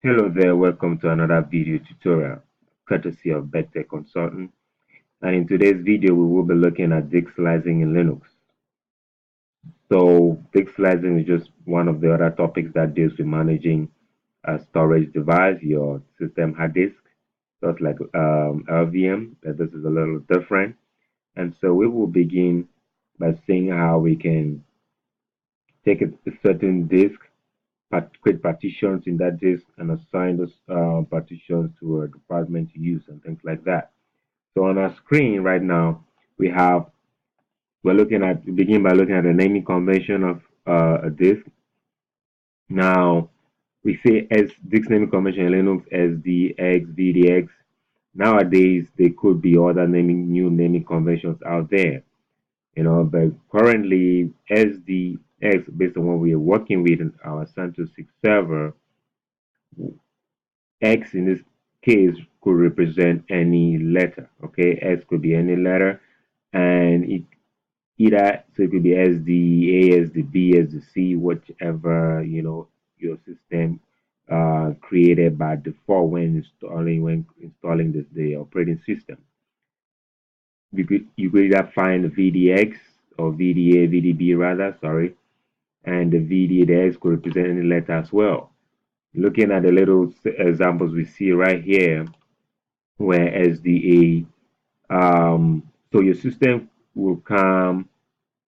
Hello there, welcome to another video tutorial courtesy of BetTech Consultant. And in today's video, we will be looking at disk slicing in Linux. So disk slicing is just one of the other topics that deals with managing a storage device, your system hard disk, just like LVM, but this is a little different. And so we will begin by seeing how we can take a certain disk, create partitions in that disk, and assign those partitions to a department to use and things like that. So on our screen right now, we have we begin by looking at the naming convention of a disk. Now we say as disk naming convention in Linux SDX, VDX. Nowadays there could be other new naming conventions out there, but currently SDX, based on what we are working with in our CentOS 6 server, X in this case could represent any letter. Okay, X could be any letter, and it could be as the A, as the B, as the C, whichever your system created by default when installing the operating system. You could either find VDX or VDA, VDB rather, sorry, and the VDA the X could represent any letter as well. Looking at the little examples we see right here, where SDA, so your system will come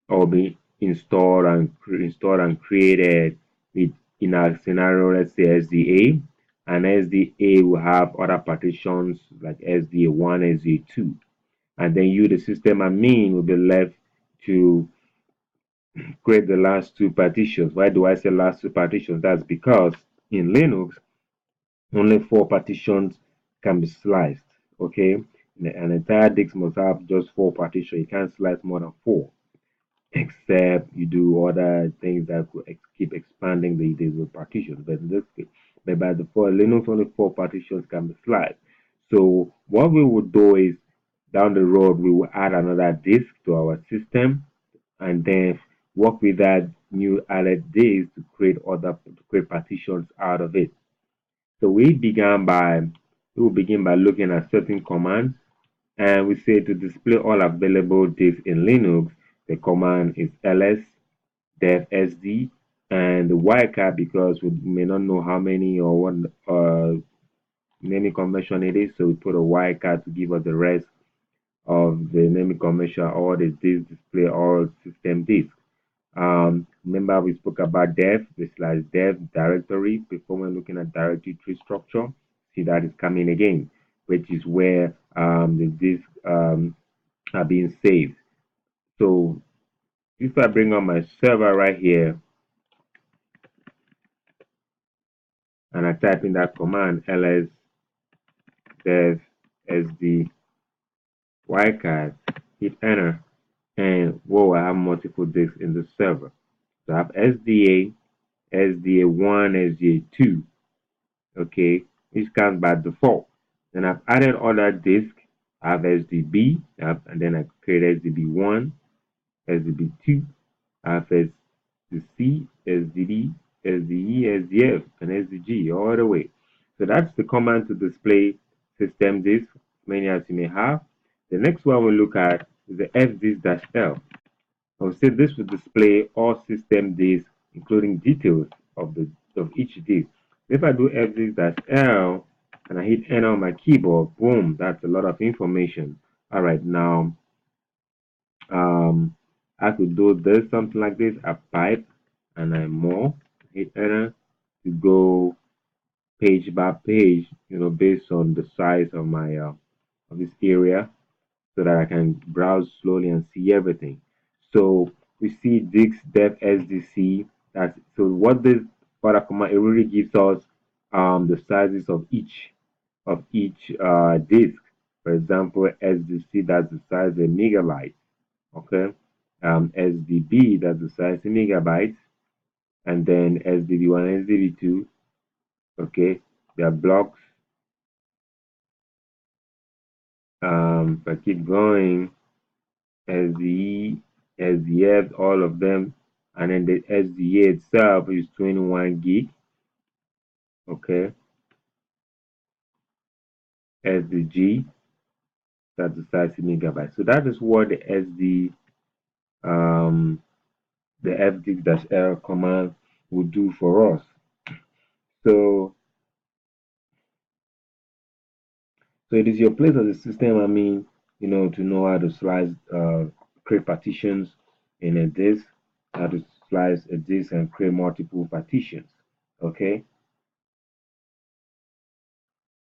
or be installed and created with, in our scenario, let's say SDA, and SDA will have other partitions like SDA1, SDA2, and then you, the system admin, will be left to create the last two partitions. Why do I say last two partitions? That's because in Linux, only four partitions can be sliced. Okay, an entire disk must have just four partitions. You can't slice more than four, except you do other things that could keep expanding the partitions. But in this case, but by default, Linux only four partitions can be sliced. So what we would do is down the road we will add another disk to our system, and then work with that new added disk to create partitions out of it. So we will begin by looking at certain commands, and we say to display all available disks in Linux, the command is ls defsd, and the wildcard, because we may not know how many or what naming convention it is, so we put a wildcard to give us the rest of the naming convention or the disk display or system disk. Remember we spoke about dev, dev directory before when looking at directory tree structure. See that is coming again, which is where the disks are being saved. So if I bring on my server right here and I type in that command ls dev sd wildcard, hit enter, and whoa, I have multiple disks in the server. So I have SDA, SDA1, SDA2, okay, which comes by default. Then I've added other disks. I have SDB, and then I create SDB1, SDB2, I have SDC, SDD, SDE, SDF, and SDG all the way. So that's the command to display system disk, many as you may have. The next one we look at is the fdisk-l. I will say this will display all system disks, including details of each disk. If I do fdisk-l and I hit enter on my keyboard, boom, that's a lot of information. All right, now I could do this, something like this, a pipe, and I more, hit enter to go page by page, based on the size of my of this area, so that I can browse slowly and see everything. So we see disk def SDC. That's so what this other command, it really gives us the sizes of each disk. For example, SDC, that's the size in megabytes. Okay, SDB, that's the size in megabytes, and then SDB1, SDB2. Okay, they are blocks. If I keep going, SDE, SDF, all of them, and then the SDA itself is 21 gig. Okay, SDG, that's the size in megabytes. So that is what the um, the fdisk-l command will do for us. So, so it is your place as a system admin, to know how to slice, create partitions in a disk, how to slice a disk and create multiple partitions. Okay.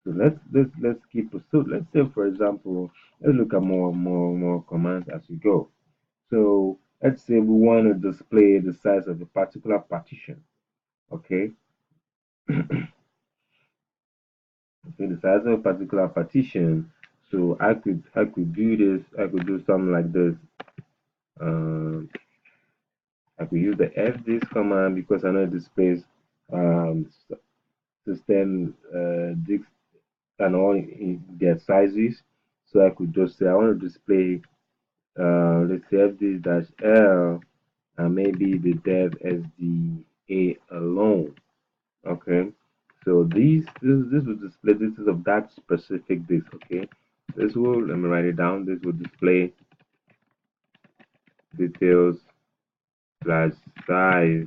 So let's keep so let's say for example, let's look at more commands as we go. So let's say we want to display the size of a particular partition. Okay. Okay, the size of a particular partition. So I could do this. I could do something like this. Um, I could use the fdisk command because I know it displays system disks and all in their sizes. So I could just say I want to display let's say fdisk dash l and maybe the dev sda alone. Okay. So this will display this is of that specific disk. Okay. This will let me write it down. This will display details slash size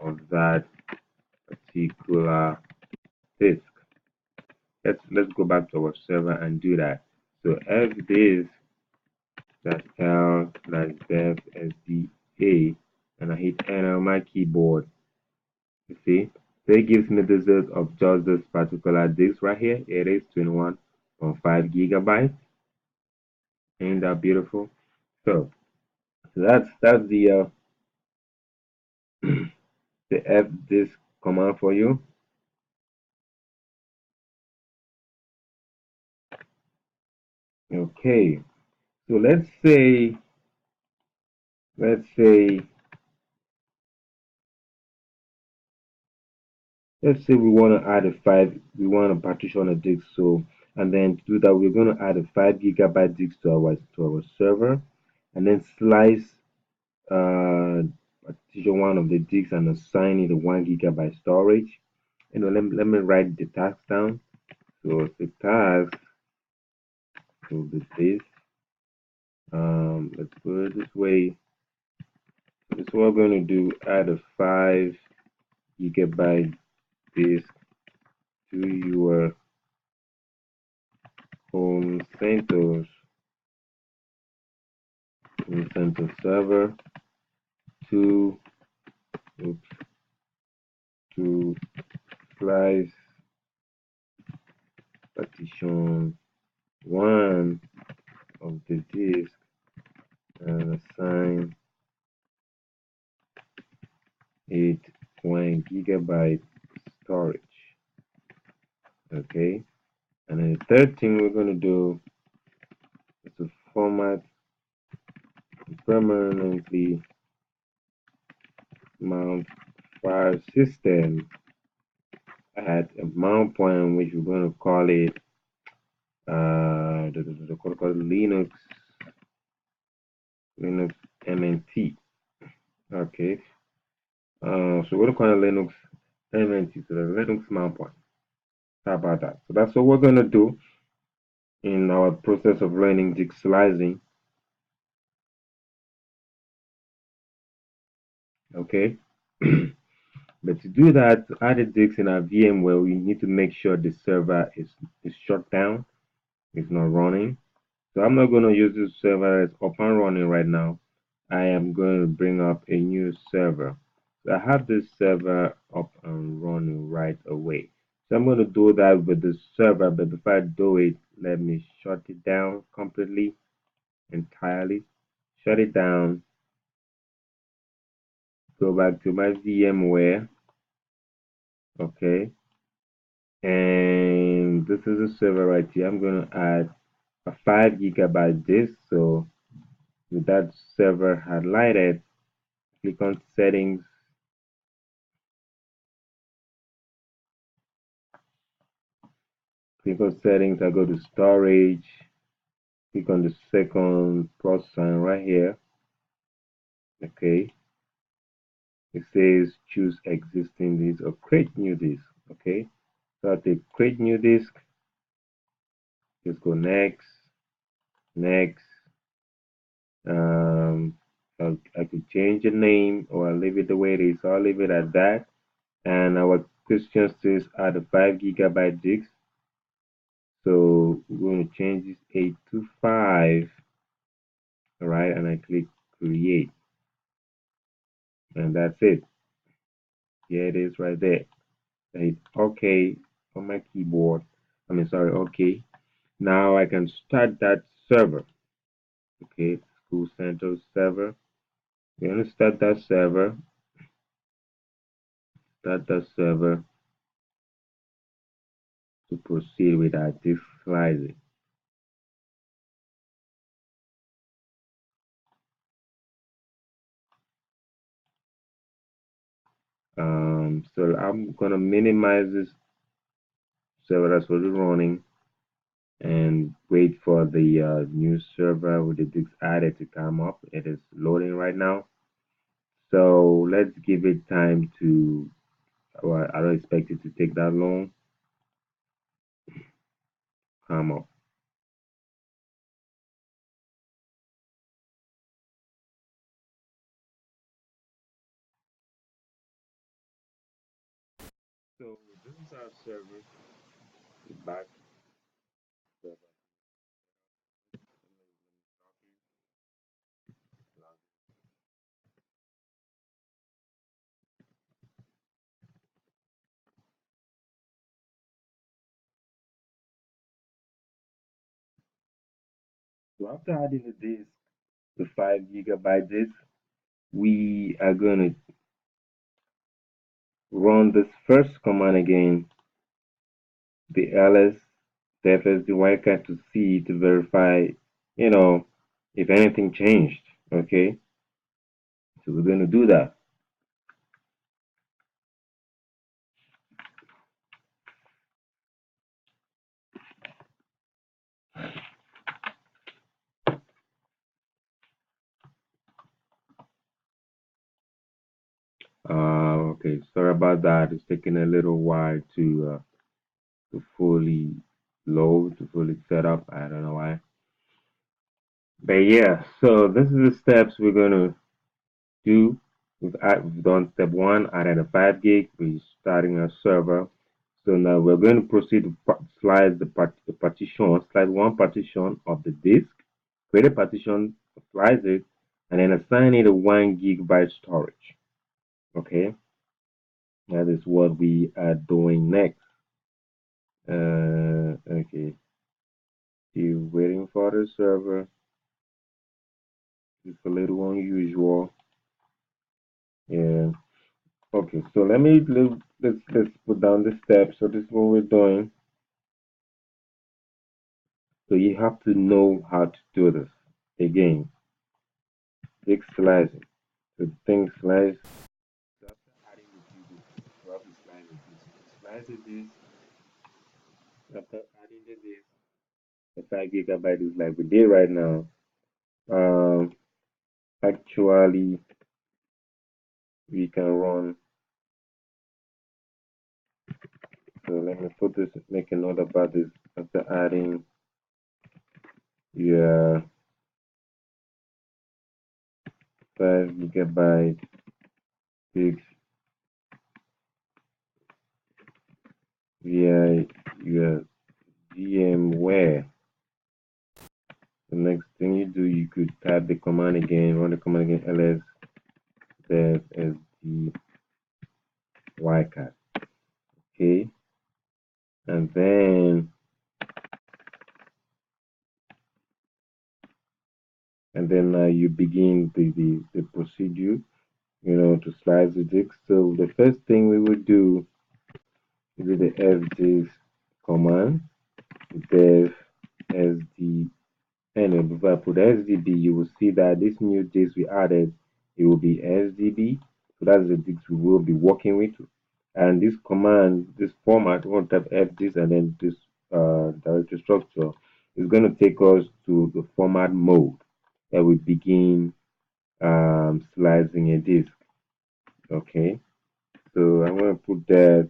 of that particular disk. Let's go back to our server and do that. So fdisk dash l slash dev sda and I hit enter on my keyboard. You see, so it gives me the result of just this particular disk right here. It is 21.5 gigabytes. Ain't that beautiful? So, that's the fdisk command for you. Okay, so let's say let's say we want to add a five, we want to partition a disk. So, and then to do that, we're going to add a 5 gigabyte disk to our server, and then slice partition one of the disks and assign it a 1 gigabyte storage. Let me write the task down. So the task will be this. Let's put it this way. So this is what we're going to do: add a 5 gigabyte disk to your home CentOS server to oops, to slice partition one of the disk and assign it 1 gigabyte storage. Okay, and then the third thing we're going to do is to format permanently mount file system at a mount point, which we're going to call it Linux MNT. Okay, so we're going to call it Linux MNT, so the Linux mount point. How about that? So that's what we're going to do in our process of learning disk slicing. Okay. But to do that, to add a disk in our VMware, we need to make sure the server is shut down, it's not running. So I'm not going to use this server as up and running right now. I am going to bring up a new server. So I have this server up and running right away. So I'm going to do that with the server, but before I do it, let me shut it down completely, entirely. Shut it down, go back to my VMware, okay? And this is a server right here. I'm going to add a 5 gigabyte disk. So with that server highlighted, click on settings, I go to storage, click on the second plus sign right here. Okay, it says choose existing disk or create new disk. Okay, so I take create new disk, Just go next, next. Um, I could change the name or I'll leave it the way it is. So I'll leave it at that. And our question says are the 5 GB disks. So we're going to change this 8 to 5. All right, and I click create, and that's it. Here it is right there. I hit OK on my keyboard. Sorry, OK. Now I can start that server. Okay, School Center server. We're going to start that server. Start that server to proceed with our disk slicing. So I'm gonna minimize this server that's already running and wait for the new server with the disks added to come up. It is loading right now. So let's give it time to, well, I don't expect it to take that long. Come up. So this is our server, the back server. So after adding the disk, the 5 GB disk, we are going to run this first command again, the ls the wildcard to see to verify, if anything changed. Okay, so we're going to do that. Okay, sorry about that. It's taking a little while to fully load, to fully set up. I don't know why. But yeah, so this is the steps we're gonna do. We've done step one, added a 5 gig. We're starting a server. So now we're going to proceed to slide the partition, slide one partition of the disk, create a partition, slice it, and then assign it a 1 GB storage. Okay, that is what we are doing next. Okay, still waiting for the server. It's a little unusual. Yeah. Okay, so let's put down the steps. So this is what we're doing. So you have to know how to do this. Again, disk slicing. So things slice. So after adding the disk, you have to slice the disk. Slice the disk. After adding the disk, the 5 GB is like we did right now. Um, Actually, we can run. So let me put this, make a note about this. After adding your 5 GB disk via your VMware. The next thing you do, you could type the command again, run the command again, ls dev sd wildcard. Okay, and then you begin the procedure, to slice the disk. So the first thing we would do is the fdisk command, dev sd. And before I put SDB, you will see that this new disk we added, it will be SDB. So that's the disk we will be working with. And this command, this format, we want to type fdisk and then this directory structure is going to take us to the format mode that we begin slicing a disk. Okay, so I'm going to put that.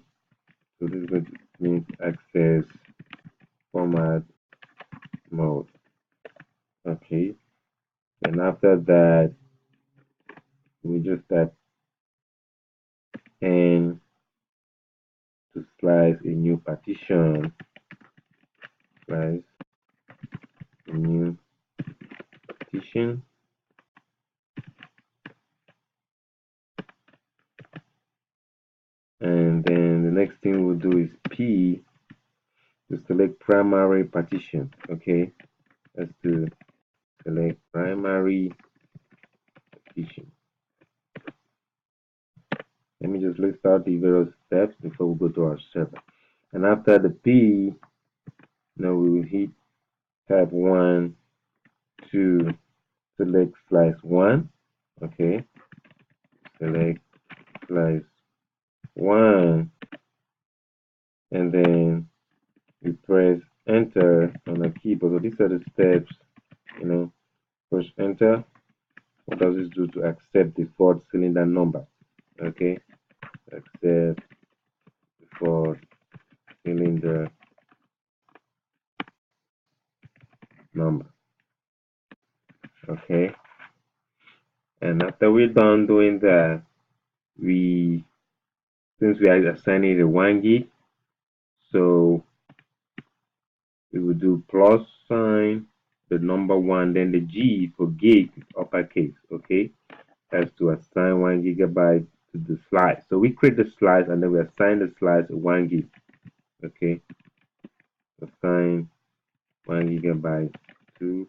So this is going to mean access format after that, we just type N to slice a new partition, slice a new partition, and then the next thing we'll do is P to select primary partition. Okay, let's do select primary partition. Let me just list out the various steps before we go to our server. And after the P, now we will hit tab 1 to select slice 1. Okay, select slice 1, and then we press enter on the keyboard. So these are the steps, push enter. What does this do? To accept default cylinder number. Okay, accept default cylinder number. Okay, and after we're done doing that, since we are assigning a 1 gig, so we will do plus sign the number 1, then the G for gig uppercase. Okay, that's to assign 1 gigabyte to the slice. So we create the slice and then we assign the slice 1 gig. Okay, assign 1 gigabyte to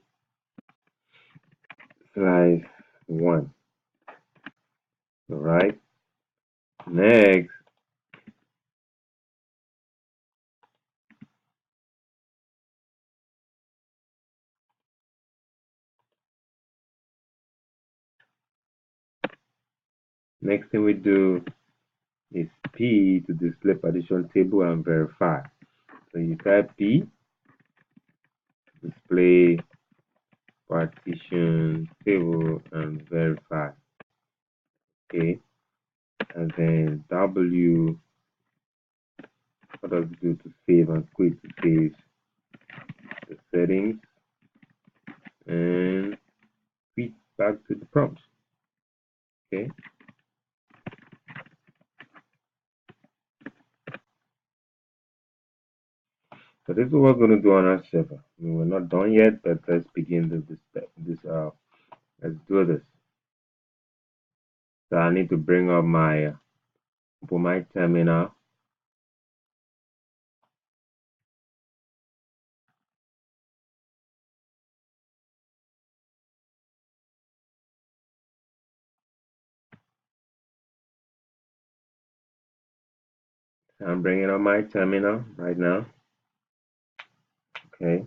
slice 1. All right, next thing we do is P to display partition table and verify. So you type P, display partition table and verify. Okay, and then W, what does it do? To save and quit, to save the settings and quit back to the prompt. Okay, so this is what we're going to do on our server. We're not done yet, but let's begin let's do this. So I need to bring up my terminal. So I'm bringing up my terminal right now. Okay.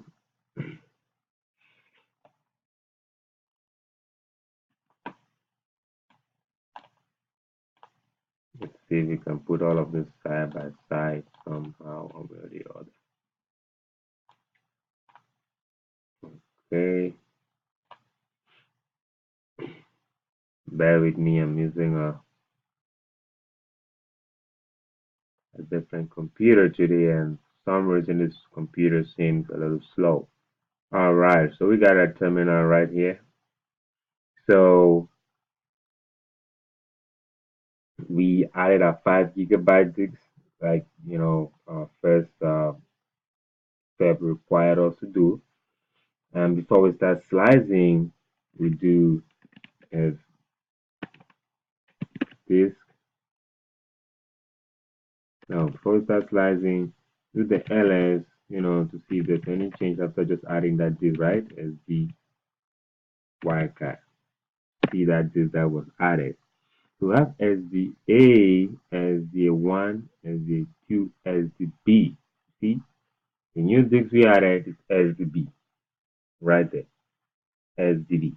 Let's see if we can put all of this side by side somehow, one way or the other. Okay. Bear with me, I'm using a different computer today, and for some reason this computer seems a little slow. Alright, so we got our terminal right here. So we added our 5 gigabyte disks, like first step required us to do. And before we start slicing, we do as disk. Now, before we start slicing, do the ls, to see if there's any change after just adding that disk, right? SD wildcard. See that disk that was added. So we have SDA, SDA1, SDA2, SDB. See, the new disk we added is SDB, right there, SDB.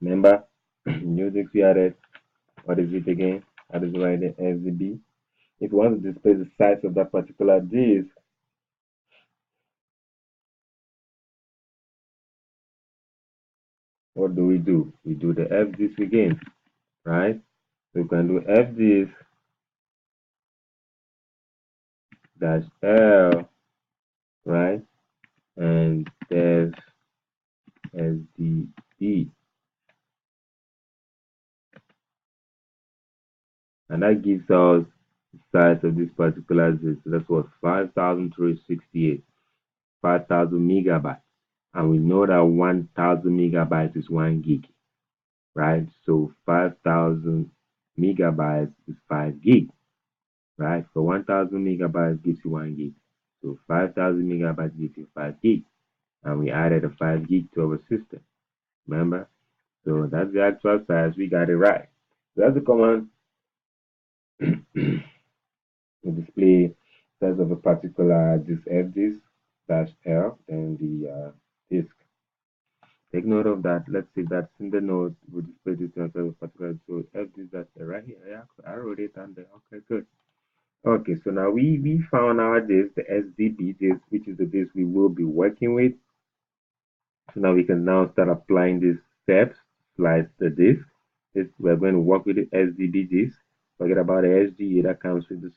Remember, new disk we added, what is it again? How does it write there? SDB. If you want to display the size of that particular disk, what do? We do the fdisk again, right? So you can do fdisk dash L, right? And there's SD SD. And that gives us the size of this particular disk. So that's what 5,368, 5,000 megabytes. And we know that 1,000 megabytes is 1 gig, right? So 5,000 megabytes is 5 gig, right? So 1,000 megabytes gives you 1 gig. So 5,000 megabytes gives you 5 gig. And we added a 5 gig to our system. Remember? So that's the actual size. We got it right. So that's the command to display size of a particular disk F disk dash L, then the disk. Take note of that. Let's see if that's in the note. We display this size of a particular. So F disk dash L right here. Yeah, I wrote it down there. Okay, good. Okay, so now we found our disk, the SDB disk, which is the disk we will be working with. So now we can now start applying these steps, slice the disk. We're going to work with the SDB disk. Forget about the SDA that comes with this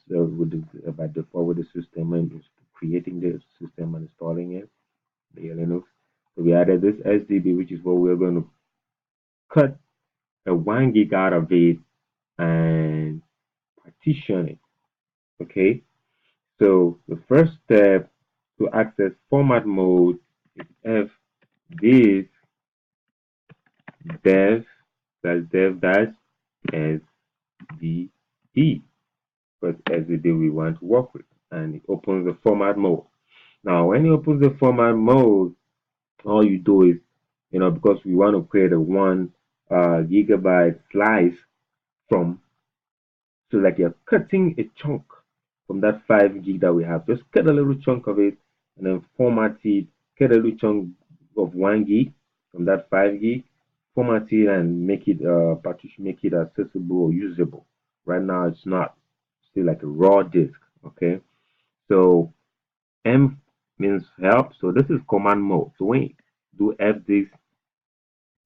by default with the system and creating the system and installing it, the Linux. So we added this SDB, which is what we're going to cut a 1 gig out of it and partition it. Okay. So the first step to access format mode is F disk dev dash SDE, because SDD we want to work with, and it opens the format mode. Now when it opens the format mode, all you do is, because we want to create a 1 gigabyte slice from, so like you're cutting a chunk from that 5 gig that we have, just cut a little chunk of it and then format it, cut a little chunk of 1 gig from that 5 gig, format it and make it partition, make it accessible or usable. Right now it's not, still like a raw disk. Okay, so M means help, so this is command mode. So when you do fdisk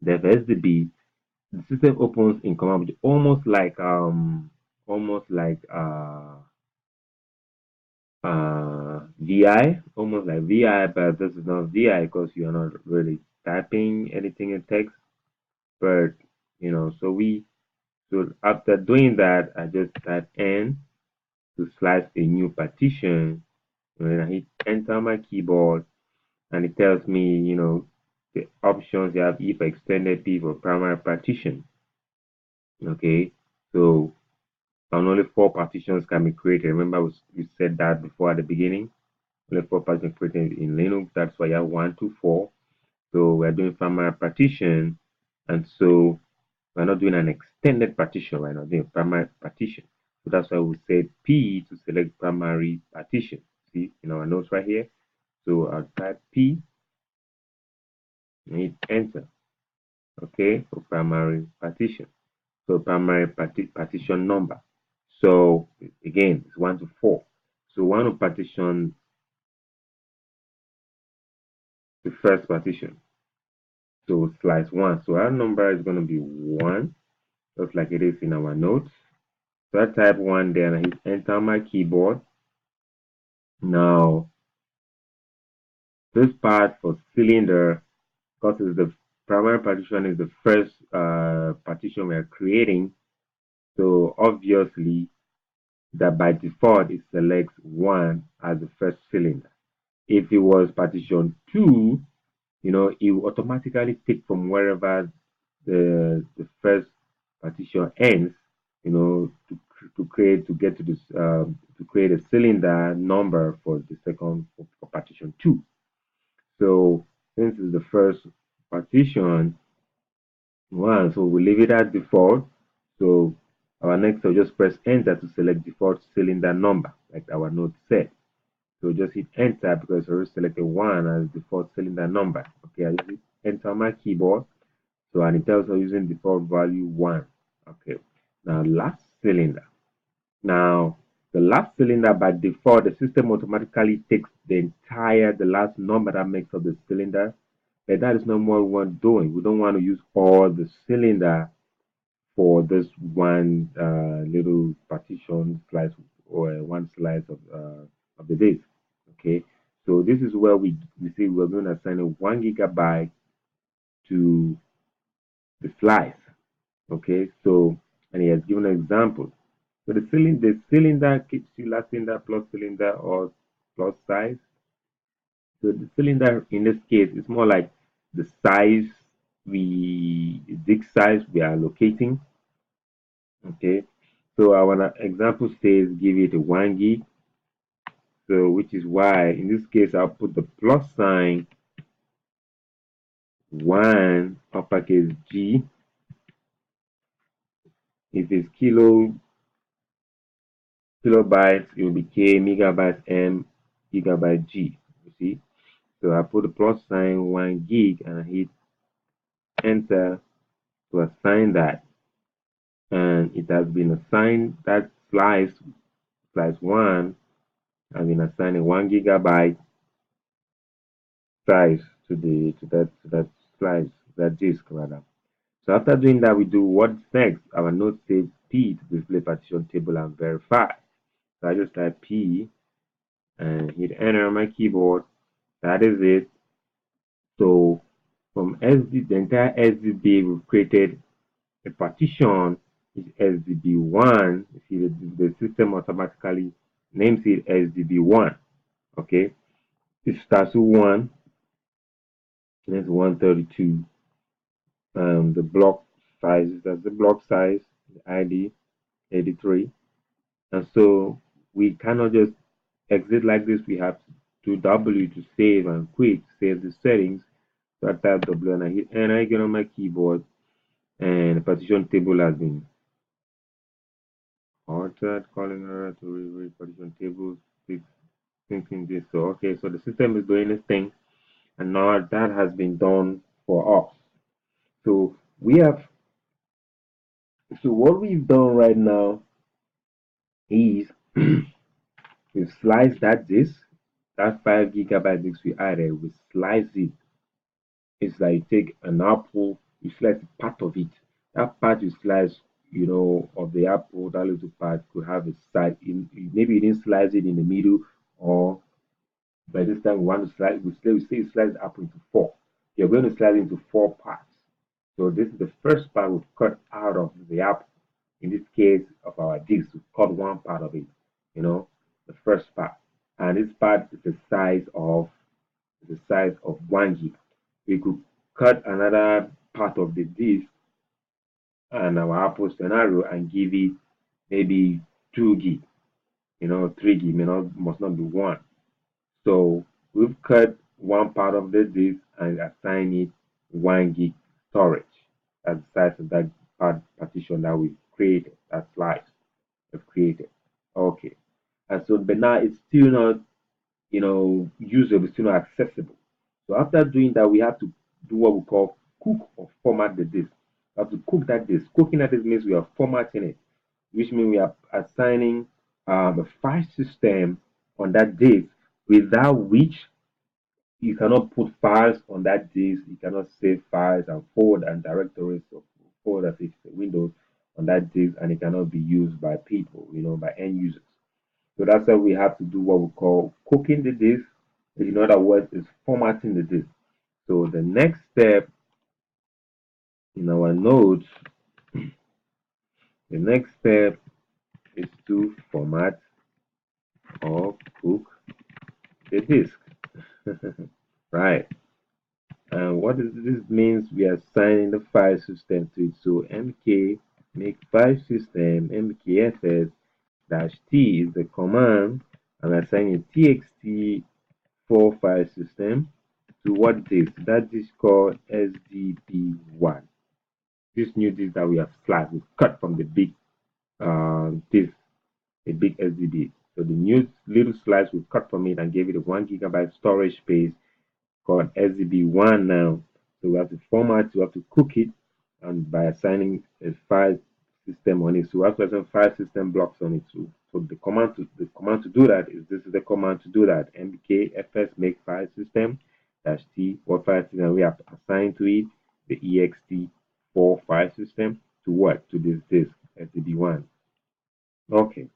dev sdb, the system opens in command mode, almost like VI, almost like VI, but this is not VI because you're not really typing anything in text. But so after doing that, I just type N to slice a new partition. And then I hit enter on my keyboard, and it tells me, the options you have: E for extended, P for primary partition. Okay, so and only 4 partitions can be created. Remember, we said that before at the beginning. Only 4 partitions created in Linux. That's why you have 1, 2, 4. So we're doing primary partition, and so we're not doing an extended partition. We're not doing primary partition. So that's why we say P to select primary partition. See in our notes right here. So I'll type P and hit enter. Okay, for primary partition. So primary partition number. So again, it's 1 to 4. So one to partition the first partition. So slice 1. So our number is going to be 1, just like it is in our notes. So I type 1 there and I hit enter on my keyboard. Now, this part for cylinder, because it's the primary partition is the first partition we are creating. So obviously, that by default it selects 1 as the first cylinder. If it was partition 2, it will automatically take from wherever the first partition ends, to get to this to create a cylinder number for the second for partition 2. So since it's the first partition 1, so we leave it at default. So our next will just press enter to select default cylinder number, like our note said. So just hit enter because I already selected 1 as default cylinder number. Okay, I just hit enter on my keyboard. So and it tells us using default value 1. Okay, now last cylinder. Now the last cylinder, by default, the system automatically takes the last number that makes up the cylinder. But that is not what we want doing. We don't want to use all the cylinder for this one little partition slice or one slice of the disk. Okay, so this is where we see we're going to assign a 1 gigabyte to the slice. Okay, so and he has given an example. So the cylinder, circular cylinder plus cylinder or plus size. So the cylinder in this case is more like the size the disk size we are allocating. Okay, so our example says give it a 1 gig. So which is why in this case I'll put the plus sign 1 uppercase G. If it's kilobytes, it will be K, megabytes M, gigabyte G. You see? So I put the plus sign 1 gig and I hit enter to assign that. And it has been assigned that slice 1 has been assigned a 1 gigabyte size to that slice, that disk rather. So after doing that, we do what's next. Our node says P to display partition table and verify. So I just type P and hit enter on my keyboard. That is it. So from SD, the entire SDB, we've created a partition is SDB1. You see the system automatically names it SDB1. Okay, it starts with 1, and it's 132. The block size, that's the block size, the ID 83. And so we cannot just exit like this. We have to do W to save and quit, save the settings. So I type W and I hit Enter again on my keyboard, and the partition table has been altered, calling her to read partition tables, thinking this. So okay, so the system is doing its thing, and now that has been done for us. So we have so what we've done right now is we've sliced that disk, that 5 gigabyte disk we added, we slice it. It's like take an apple, you slice part of it. That part you slice, of the apple, that little part could have a side. Maybe you didn't slice it in the middle, or by this time we want to slice, we say you slice the apple into four. You're going to slice it into four parts. So this is the first part we've cut out of the apple. In this case of our disk, we cut one part of it, the first part. And this part is the size of 1 gig. We could cut another part of the disk and our Apple scenario and give it maybe 2 gig, 3 gig must not be 1. So we've cut one part of the disk and assign it 1 gig storage. That's the size of that partition that we've created, that slice we've created. Okay. And so, but now it's still not, usable, still not accessible. So after doing that, we have to do what we call cook or format the disk. We have to cook that disk. Cooking that disk means we are formatting it, which means we are assigning a file system on that disk, without which you cannot put files on that disk. You cannot save files and folder and directories of folders if it's Windows on that disk, and it cannot be used by people, by end users. So that's why we have to do what we call cooking the disk. In other words, is formatting the disk. So the next step in our notes, the next step is to format or cook the disk. Right. And what this means, we are assigning the file system to it. So mk make file system mkfs -t is the command. I'm assigning txt for file system to what disk? That disk called SDB1. This new disk that we have sliced, we cut from the big disk, a big SDB. So the new little slice we cut from it and gave it a 1 gigabyte storage space called SDB1 now. So we have to format, we have to cook it, and by assigning a file system on it. So we have to assign file system blocks on it too. So the command to do that is, this is the command to do that. mkfs make file system -t what file system we have to assign to it, the ext4 file system to what? To this disk SDB1. Okay,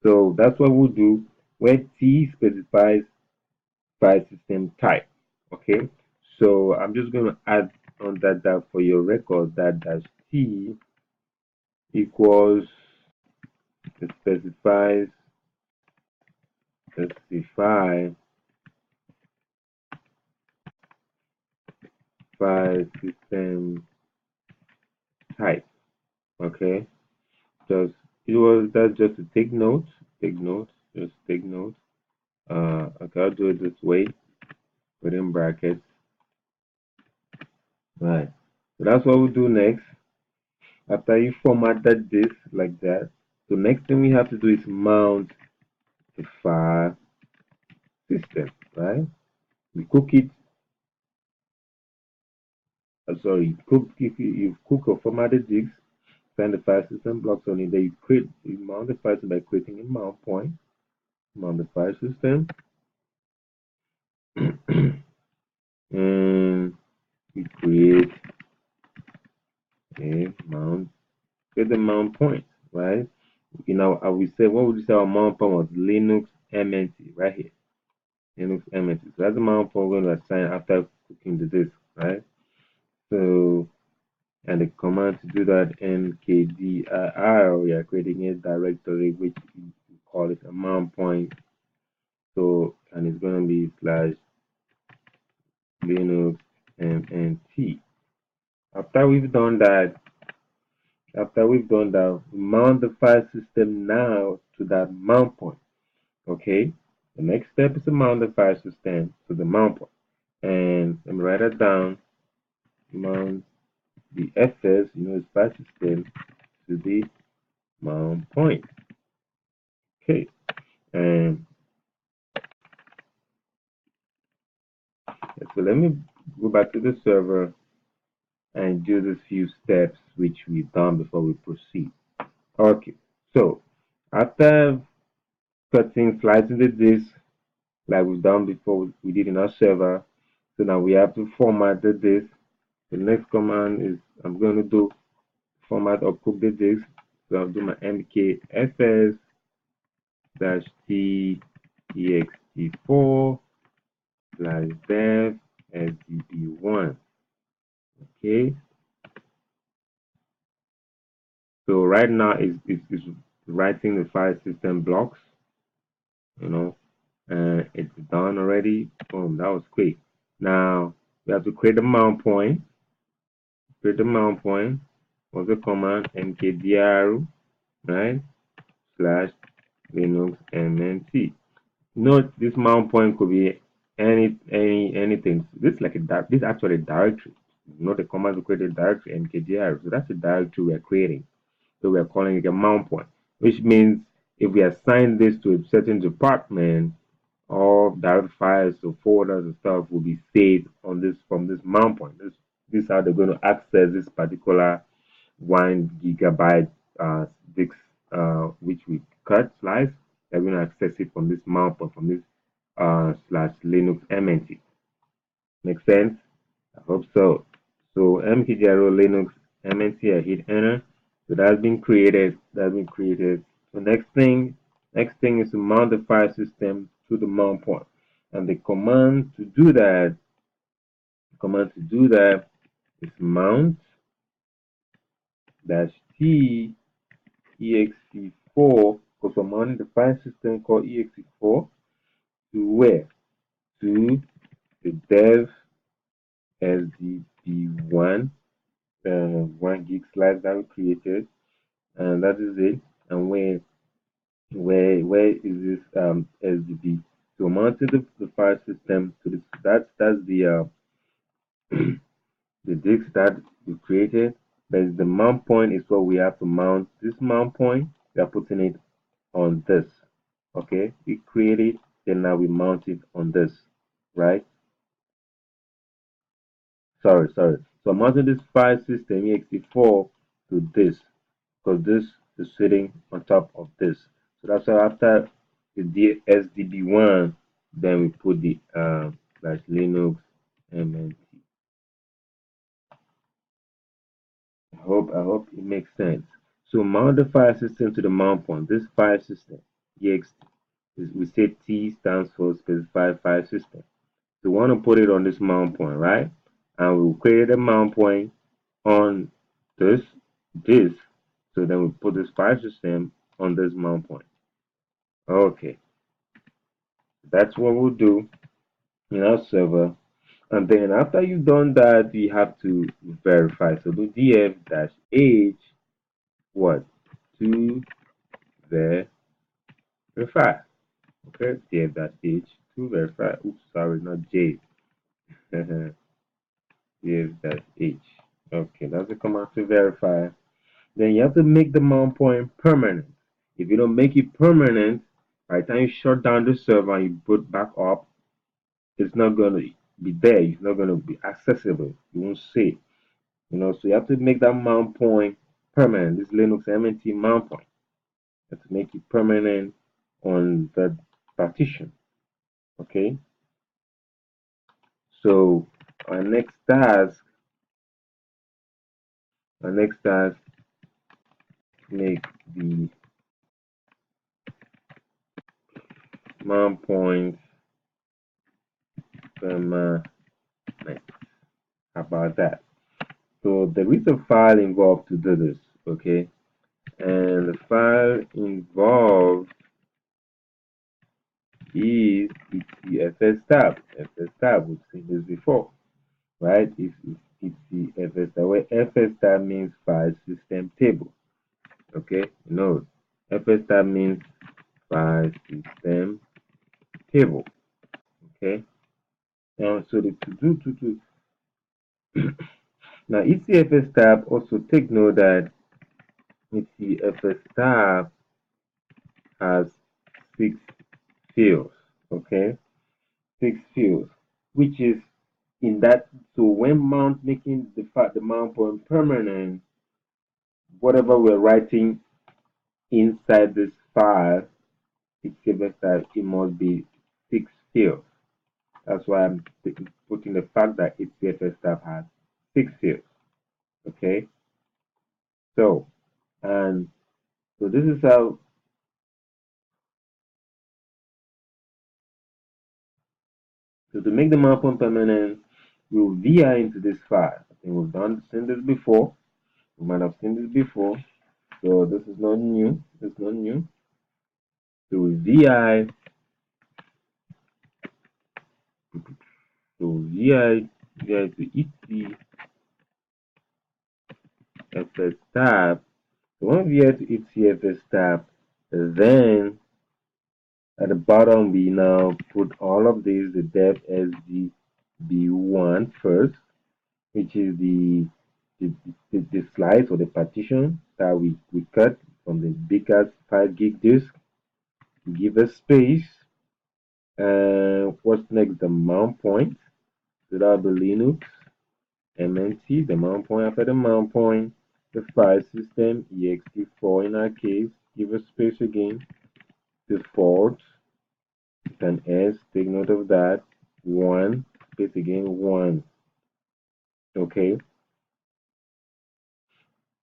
so that's what we'll do, where T specifies file system type. Okay, so I'm just going to add on that for your record, that dash t equals, it specify file system type. Okay, just that's just to take notes, just take notes. Okay, I'll do it this way within brackets. Right. So that's what we'll do next. After you formatted this like that, the next thing we have to do is mount the file system, right? We cook it. Sorry, cook if you cook or formatted disk, find the file system blocks on it. Then you mount the file system by creating a mount point. Mount the file system, and we create a mount. Get the mount point, right? You know, I will say, what would you say our mount point was? Linux MNT, right here. Linux MNT. So that's the mount point we're going to assign after cooking the disk, right? So, and the command to do that, mkdir, we are creating a directory which we call it a mount point. So, and it's going to be slash Linux MNT. After we've done that, we mount the file system now to that mount point. Okay, the next step is to mount the file system to the mount point. And let me write it down. Mount the FS, file system to the mount point. Okay, and so let me go back to the server and do the few steps which we've done before we proceed. Okay, so after cutting, slicing the disk like we've done before, we did in our server. So now we have to format the disk. The next command is I'm going to do format or cook the disk. So I'll do my mkfs -t ext4 /dev sdb1. Okay. So right now it's writing the file system blocks, and it's done already. Boom, that was quick. Now we have to create a mount point. Create a mount point. What's the command? mkdir, right? /linux mnt. Note this mount point could be anything. This is like this is actually a directory. Not a command to create a directory mkdir. So that's a directory we are creating. So we are calling it a mount point, which means if we assign this to a certain department, all direct files or folders and stuff will be saved on this from this mount point. This is how they're going to access this particular 1 GB disk, which we slice. They're going to access it from this mount point, from this /Linux MNT. Make sense? I hope so. So mkdir Linux MNT, I hit enter. So that's been created. So next thing is to mount the file system to the mount point. And the command to do that is mount -t ext4, because we're mounting the file system called ext4 to where? To the dev sdb1 1 gig slice that we created, and that is it. And where is this sdb? So mounted the file system to this. That's the the disk that we created. But the mount point is what we have to mount. This mount point, we are putting it on this. Okay, we create it, then now we mount it on this, right? Sorry. So I'm mounting this file system ext4 to this, because this is sitting on top of this. So that's why after the sdb1, then we put the /Linux mnt. I hope it makes sense. So mount the file system to the mount point. This file system, ext, we say T stands for specified file system. So we want to put it on this mount point, right? and we'll create a mount point on this. So then we put this file system on this mount point. Okay, that's what we'll do in our server. And then after you've done that, we have to verify. So do df-h what to verify. Okay, df-h to verify. Oops, sorry, not j. df-h. Okay, that's the command to verify. Then you have to make the mount point permanent. If you don't make it permanent, by the time you shut down the server and you boot back up, it's not going to be there. It's not going to be accessible. You won't see it. So you have to make that mount point permanent. This Linux MNT mount point. You have to make it permanent on the partition. Okay. So our next task, make the mount point permanent. How about that? So there is a file involved to do this, okay? And the file involved is the fstab. Fstab, we've seen this before, right? It's the fstab, where fstab means file system table, okay? Fstab means file system table, okay? And so the to now ECFS tab, also take note that ECFS tab has 6 fields, okay? 6 fields, which is in that. So when making the mount point permanent, whatever we're writing inside this file, ECFS tab, it must be 6 fields. That's why I'm putting the fact that ECFS tab has 6 fields, okay? So this is how. So to make the mount point permanent, we'll VI into this file. I think we've seen this before. We might have seen this before. So this is not new. It's not new. So we VI. So VI to ECFS tab. So when VI to ECFS tab, then at the bottom we now put all of these, the def sdb1 first, which is the slice or the partition that we cut from the biggest 5 gig disk. Give a space. And what's next? The mount point. So that'll be Linux MNT, the mount point. After the mount point, the file system ext4 in our case. Give a space again. Default. It's an S. Take note of that. 1 space again. 1. Okay.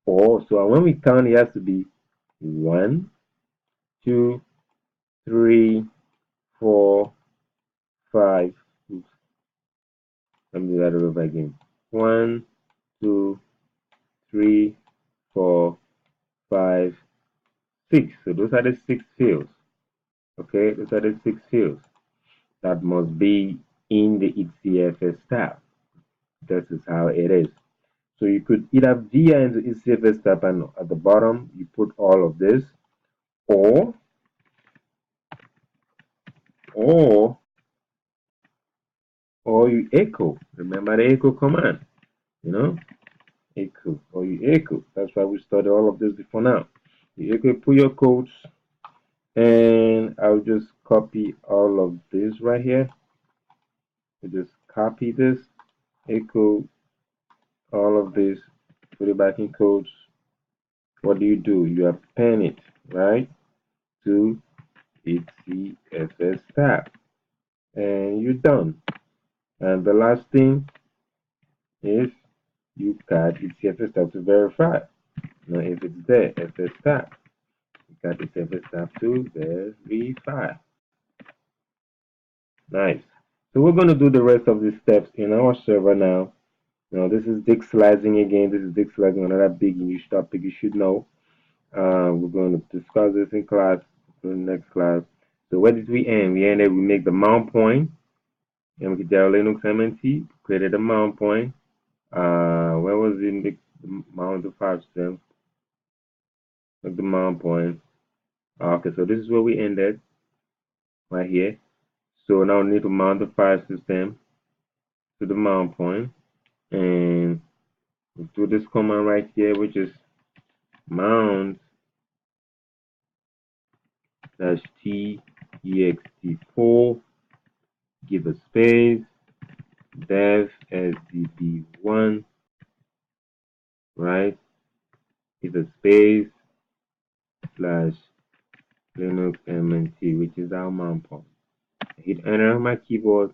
4. So when we count, it has to be 1, 2, 3, 4, 5. Oops. Let me do that over again. 1, 2, 3, 4, 5, 6. So those are the 6 fields. Okay, those are the 6 fields that must be in the ECFS tab. This is how it is. So you could either VI into ECFS tab and at the bottom you put all of this, or you echo. Remember the echo command, echo, or you echo. That's why we studied all of this before now. You echo, put your codes, and I'll just copy all of this right here. You just copy this, echo all of this, put it back in codes. What do? You append it, right, to ECFS tab, and you're done. And the last thing is you got ECFS tab to verify. Now if it's there, FS tab, you got ECFS tab to verify. Nice. So we're going to do the rest of these steps in our server now. Now this is disk slicing again. This is disk slicing, another big new topic you should know. We're going to discuss this in class, in the next class. So where did we end? We ended, we make the mount point. And we did Linux MNT, created a mount point. Where was it? Make the mount the file system, make the mount point. Okay, so this is where we ended, right here. So now we need to mount the file system to the mount point, and we do this command right here, which is mount dash t ext4, give a space, dev sdb1, right? Give a space slash linux mnt, which is our mount point. Hit enter on my keyboard,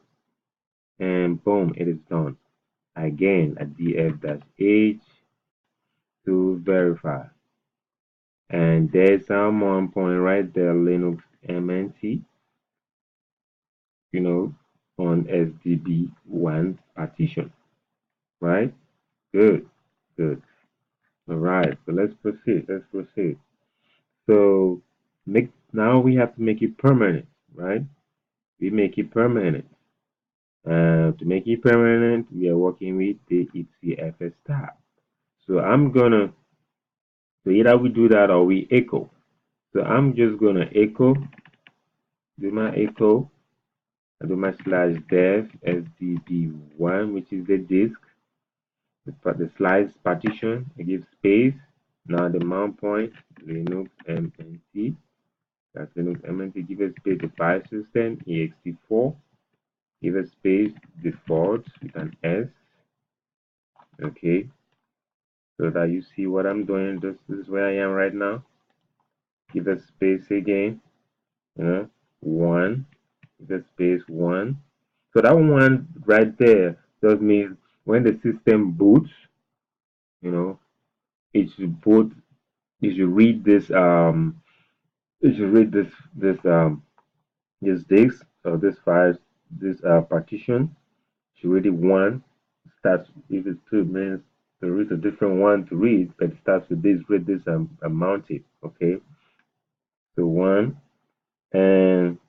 and boom, it is done. Again, a df-h to verify. And there's our mount point right there, Linux MNT, on SDB1 partition, right? Good, good. All right, so let's proceed. Let's proceed. So now we have to make it permanent, right? We make it permanent. To make it permanent, we are working with the ECFS tab. So so either we do that or we echo. So I'm just gonna echo, do my echo, I do my slash dev sdb1, which is the disk, the slice partition. I give space. Now the mount point, Linux MNT. That's Linux MNT. Give a space the file system, ext4. Give a space default with an S. Okay, so that you see what I'm doing. This is where I am right now. Give a space again. One. Give a space one. So that one right there just means when the system boots, you know, it should boot. It should read this. It should read this disk or this file, this partition. Should read it one. Starts if it's two means to read a different one to read, but it starts with this. Read this mounted. Okay. So one, and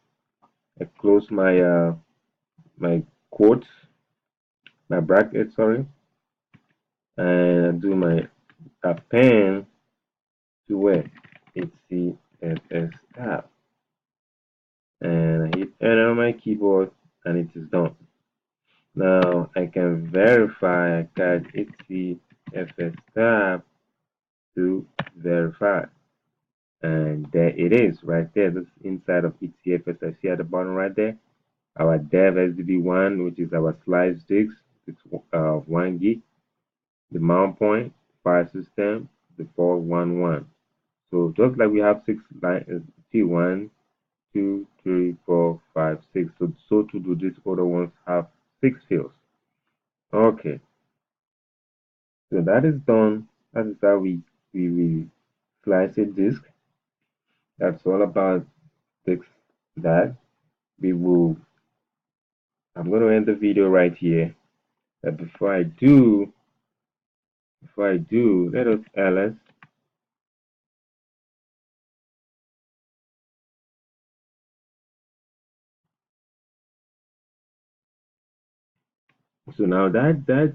I close my quotes, my bracket. Sorry, and I do my append to where it's CFS tab, and I hit enter on my keyboard, and it is done. Now I can verify. I got CFS tab to verify, and there it is right there. This inside of ECFS. I see at the bottom right there our dev SDB1, which is our slice disk. It's 1 gig. The mount point, file system, default 11. So just like we have six lines, see 1, 2, 3, 4, 5, 6. So to do this other ones have 6 fields. Okay, so that is done. That is how we slice a disk. That's all about this. That we will. I'm going to end the video right here. But before I do, let us ls. So now that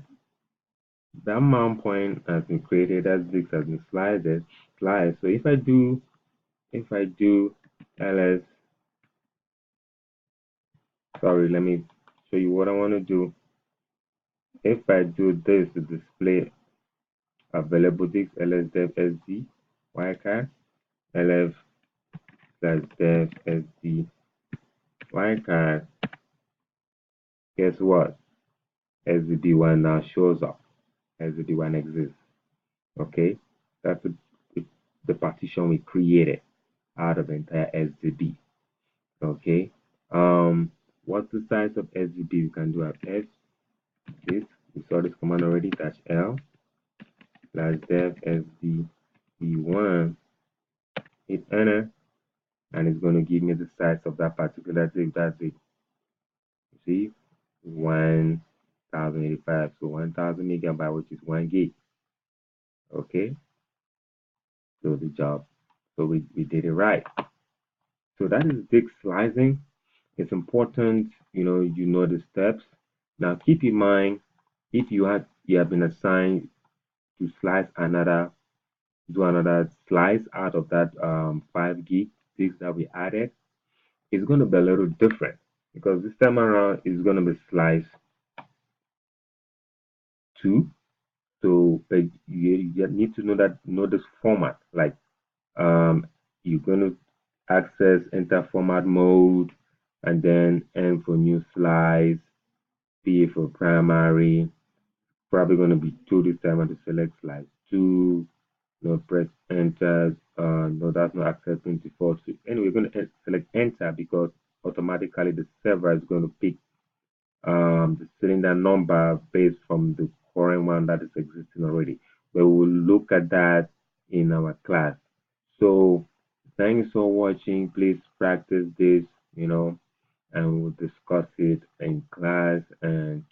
mount point has been created, that disk has been sliced. So if I do ls, sorry, let me show you what I want to do. If I do this to display available disk, ls dev sd wildcard, ls slash dev sd wildcard, guess what? SDB1 now shows up. SDB1 exists. Okay, that's the partition we created out of the entire SDB. Okay, what's the size of SDB? We can do at S this. We saw this command already. Dash L slash dev SDB1. Hit enter, and it's going to give me the size of that particular disk. That's it. You see, 1000 1085. So 1000 megabyte, which is 1 gig. Okay, so the job. So we did it right. So that is disk slicing. It's important, you know the steps. Now keep in mind, if you have been assigned to do another slice out of that 5 gig disk that we added, it's going to be a little different because this time around it's going to be slice 2. So you need to know this format. Like you're going to access enter format mode, and then N for new slice, P for primary. Probably going to be 2 this time, and to select slice 2. No, press enter. No, that's not accepting default. So anyway, we're going to select enter because automatically the server is going to pick the cylinder number based from the current one that is existing already. But we'll look at that in our class. So thanks for watching. Please practice this, and we'll discuss it in class. And